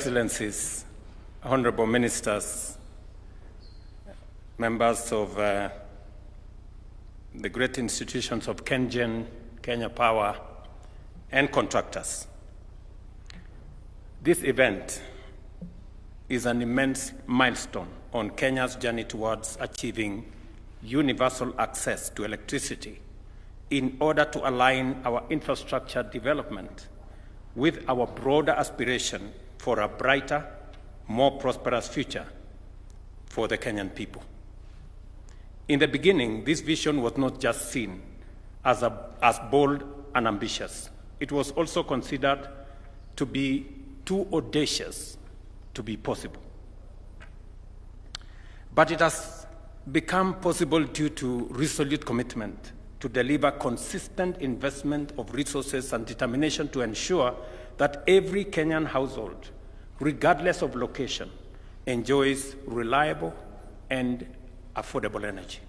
Excellencies, Honorable Ministers, members of the great institutions of KenGen, Kenya Power, and contractors. This event is an immense milestone on Kenya's journey towards achieving universal access to electricity in order to align our infrastructure development with our broader aspiration for a brighter, more prosperous future for the Kenyan people. In the beginning, this vision was not just seen as bold and ambitious. It was also considered to be too audacious to be possible. But it has become possible due to resolute commitment to deliver consistent investment of resources and determination to ensure that every Kenyan household, regardless of location, enjoys reliable and affordable energy.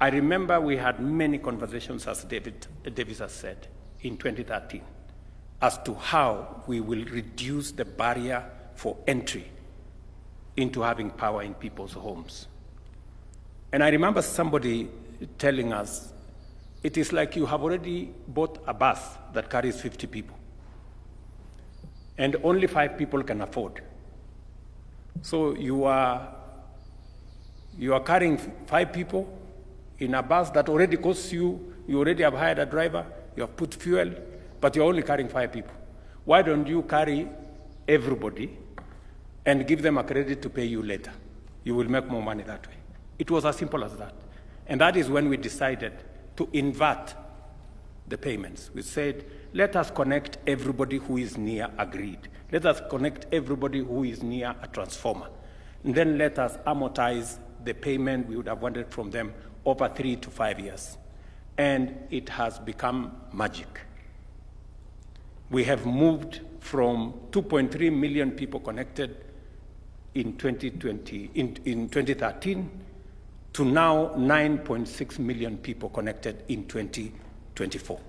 I remember we had many conversations, as Davis has said, in 2013, as to how we will reduce the barrier for entry into having power in people's homes. And I remember somebody telling us, it is like you have already bought a bus that carries 50 people, and only 5 people can afford. So you are carrying 5 people in a bus that already costs you already have hired a driver, you have put fuel, but you're only carrying 5 people. Why don't you carry everybody and give them a credit to pay you later? You will make more money that way. It was as simple as that. And that is when we decided to invert the payments. We said, let us connect everybody who is near a grid. Let us connect everybody who is near a transformer. And then let us amortize the payment we would have wanted from them over 3 to 5 years. And it has become magic. We have moved from 2.3 million people connected in 2013 to now 9.6 million people connected in 2024.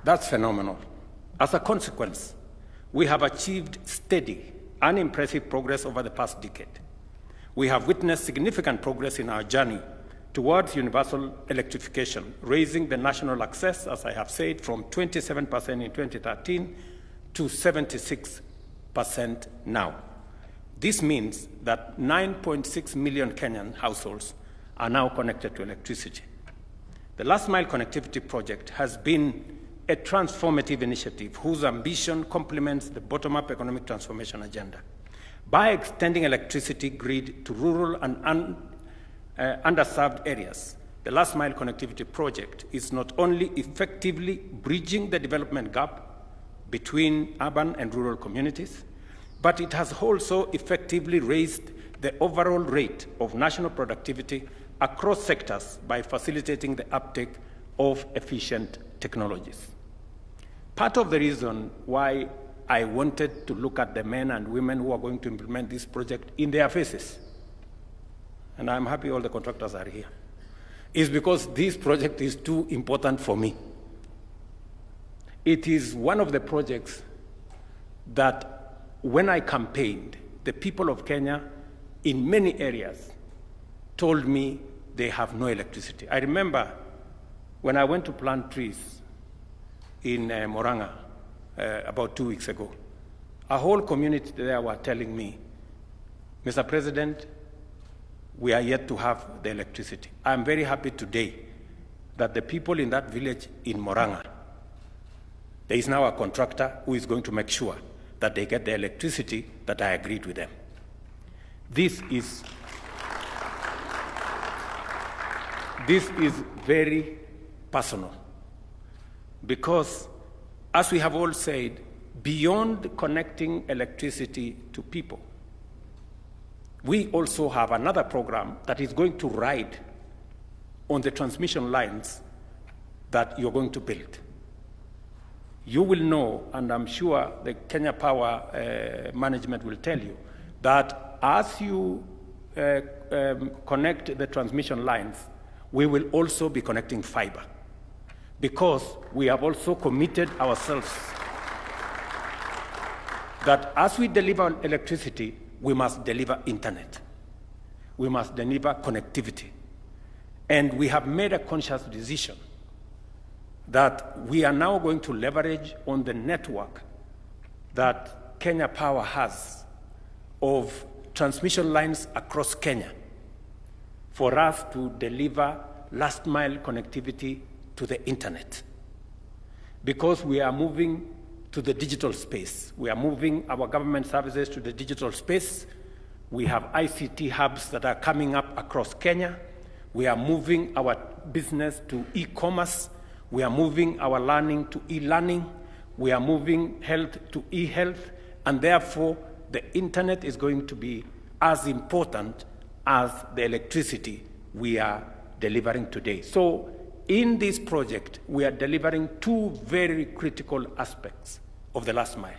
That's phenomenal. As a consequence, we have achieved steady and impressive progress over the past decade. We have witnessed significant progress in our journey towards universal electrification, raising the national access, as I have said, from 27% in 2013 to 76% now. This means that 9.6 million Kenyan households are now connected to electricity. The Last Mile Connectivity Project has been a transformative initiative whose ambition complements the bottom-up economic transformation agenda. By extending electricity grid to rural and underserved areas, the Last Mile Connectivity Project is not only effectively bridging the development gap between urban and rural communities, but it has also effectively raised the overall rate of national productivity across sectors by facilitating the uptake of efficient technologies. Part of the reason why I wanted to look at the men and women who are going to implement this project in their faces, and I'm happy all the contractors are here, is because this project is too important for me. It is one of the projects that when I campaigned, the people of Kenya in many areas told me they have no electricity. I remember when I went to plant trees in Moranga about 2 weeks ago, a whole community there were telling me, Mr. President, we are yet to have the electricity. I'm very happy today that the people in that village in Moranga, there is now a contractor who is going to make sure that they get the electricity that I agreed with them. This is very personal because, as we have all said, beyond connecting electricity to people, we also have another program that is going to ride on the transmission lines that you're going to build. You will know, and I'm sure the Kenya Power management will tell you, that as you connect the transmission lines, we will also be connecting fiber. because we have also committed ourselves that as we deliver electricity, we must deliver internet. We must deliver connectivity. And we have made a conscious decision that we are now going to leverage on the network that Kenya Power has of transmission lines across Kenya for us to deliver last mile connectivity to the internet. Because we are moving to the digital space. We are moving our government services to the digital space. We have ICT hubs that are coming up across Kenya. We are moving our business to e-commerce. We are moving our learning to e-learning. We are moving health to e-health. And therefore, the internet is going to be as important as the electricity we are delivering today. So in this project, we are delivering two very critical aspects of the last mile.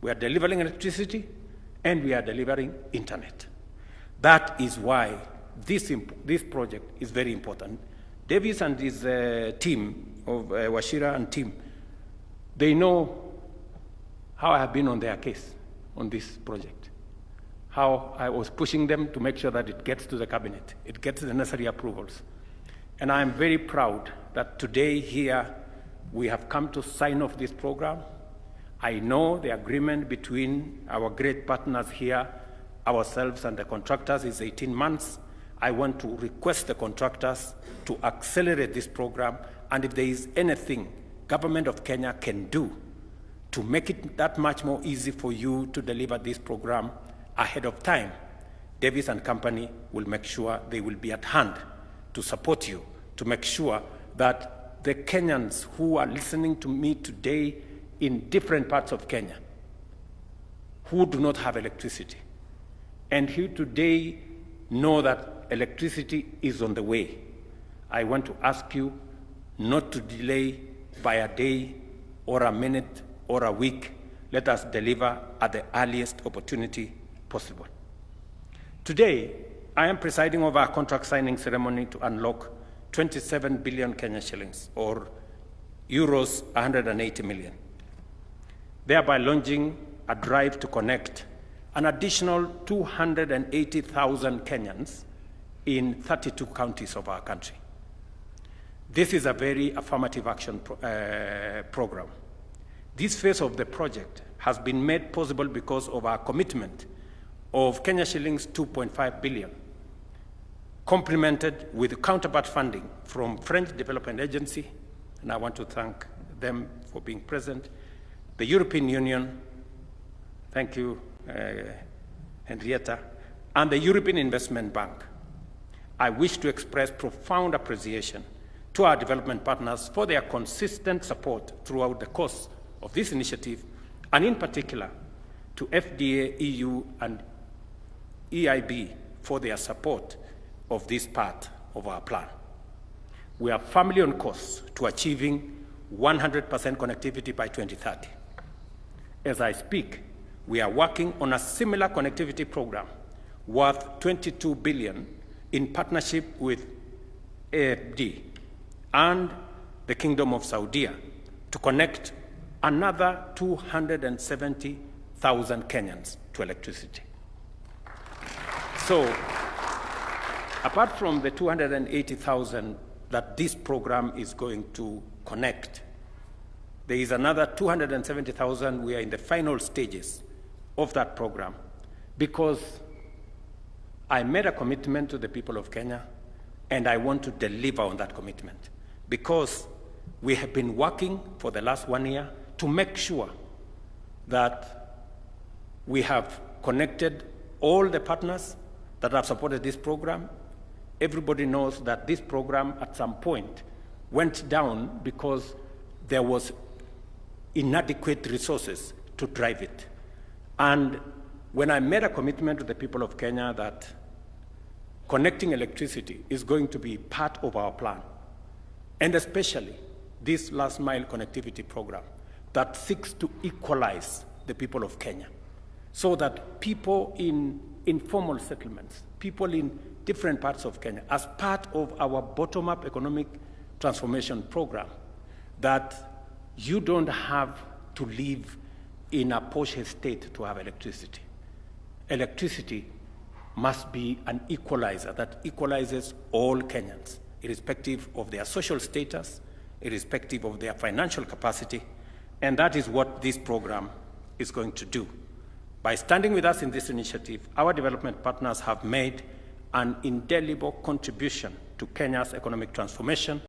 We are delivering electricity and we are delivering internet. That is why this project is very important. Davis and his team of Wachira and team, they know how I have been on their case on this project, how I was pushing them to make sure that it gets to the cabinet, it gets the necessary approvals. And I am very proud that today here we have come to sign off this program. I know the agreement between our great partners here, ourselves and the contractors, is 18 months. I want to request the contractors to accelerate this program, and if there is anything Government of Kenya can do to make it that much more easy for you to deliver this program ahead of time, Davis and company will make sure they will be at hand to support you, to make sure that the Kenyans who are listening to me today in different parts of Kenya, who do not have electricity, and who today know that electricity is on the way, I want to ask you not to delay by a day or a minute or a week. Let us deliver at the earliest opportunity possible. Today, I am presiding over a contract signing ceremony to unlock 27 billion Kenya shillings, or euros 180 million, thereby launching a drive to connect an additional 280,000 Kenyans in 32 counties of our country. This is a very affirmative action program. This phase of the project has been made possible because of our commitment of Kenya shillings 2.5 billion, complemented with counterpart funding from French Development Agency, and I want to thank them for being present, the European Union, thank you, Henrietta, and the European Investment Bank. I wish to express profound appreciation to our development partners for their consistent support throughout the course of this initiative, and in particular to FDA, EU, and EIB for their support of this part of our plan. We are firmly on course to achieving 100% connectivity by 2030. As I speak, we are working on a similar connectivity program worth 22 billion in partnership with AFD and the Kingdom of Saudi to connect another 270,000 Kenyans to electricity. So, apart from the 280,000 that this program is going to connect, there is another 270,000. We are in the final stages of that program because I made a commitment to the people of Kenya, and I want to deliver on that commitment because we have been working for the last 1 year to make sure that we have connected all the partners that have supported this program. Everybody knows that this program at some point went down because there was inadequate resources to drive it. And when I made a commitment to the people of Kenya that connecting electricity is going to be part of our plan, and especially this last mile connectivity program that seeks to equalize the people of Kenya so that people in informal settlements, people in different parts of Kenya, as part of our bottom-up economic transformation program, that you don't have to live in a posh estate to have electricity. Electricity must be an equalizer that equalizes all Kenyans, irrespective of their social status, irrespective of their financial capacity, and that is what this program is going to do. By standing with us in this initiative, our development partners have made an indelible contribution to Kenya's economic transformation